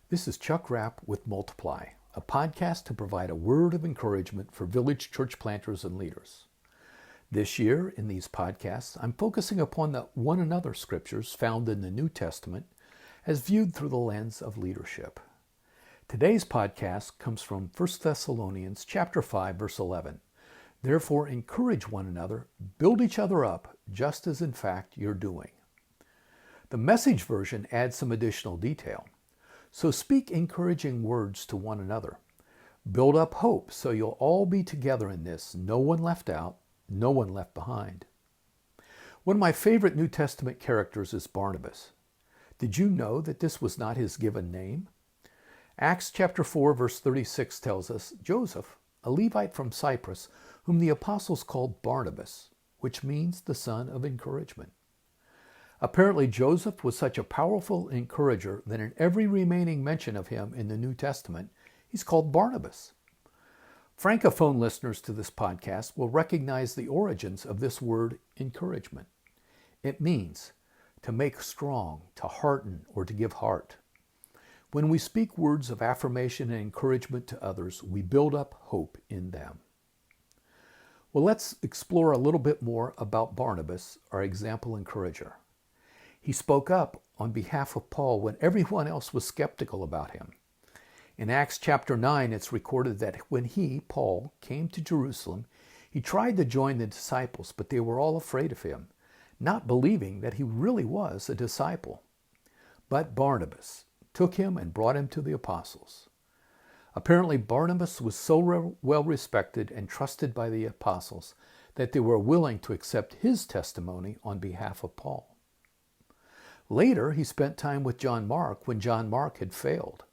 This is Chuck Rapp with Multiply, a podcast to provide a word of encouragement for village church planters and leaders. This year, in these podcasts, I'm focusing upon the one another scriptures found in the New Testament as viewed through the lens of leadership. Today's podcast comes from 1 Thessalonians chapter 5, verse 11. Therefore, encourage one another, build each other up, just as in fact you're doing. The Message version adds some additional detail. So speak encouraging words to one another. Build up hope so you'll all be together in this, no one left out, no one left behind. One of my favorite New Testament characters is Barnabas. Did you know that this was not his given name? Acts chapter 4 verse 36 tells us, Joseph, a Levite from Cyprus, whom the apostles called Barnabas, which means the son of encouragement. Apparently, Joseph was such a powerful encourager that in every remaining mention of him in the New Testament, he's called Barnabas. Francophone listeners to this podcast will recognize the origins of this word encouragement. It means to make strong, to hearten, or to give heart. When we speak words of affirmation and encouragement to others, we build up hope in them. Well, let's explore a little bit more about Barnabas, our example encourager. He spoke up on behalf of Paul when everyone else was skeptical about him. In Acts chapter 9, it's recorded that when he, Paul, came to Jerusalem, he tried to join the disciples, but they were all afraid of him, not believing that he really was a disciple. But Barnabas took him and brought him to the apostles. Apparently, Barnabas was so well respected and trusted by the apostles that they were willing to accept his testimony on behalf of Paul. Later, he spent time with John Mark when John Mark had failed.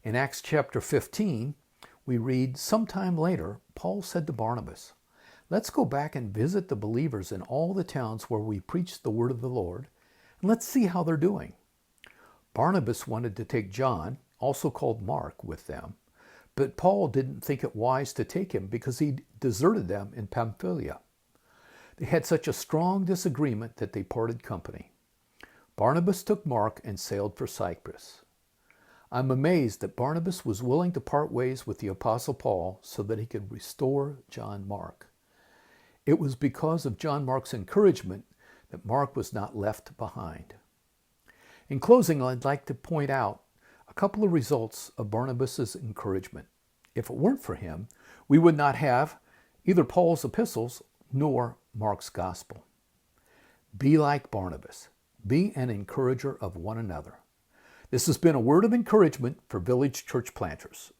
In Acts chapter 15, we read, sometime later, Paul said to Barnabas, let's go back and visit the believers in all the towns where we preached the word of the Lord, and let's see how they're doing. Barnabas wanted to take John, also called Mark, with them, but Paul didn't think it wise to take him because he deserted them in Pamphylia. They had such a strong disagreement that they parted company. Barnabas took Mark and sailed for Cyprus. I'm amazed that Barnabas was willing to part ways with the Apostle Paul so that he could restore John Mark. It was because of John Mark's encouragement that Mark was not left behind. In closing, I'd like to point out a couple of results of Barnabas' encouragement. If it weren't for him, we would not have either Paul's epistles nor Mark's gospel. Be like Barnabas. Be an encourager of one another. This has been a word of encouragement for village church planters.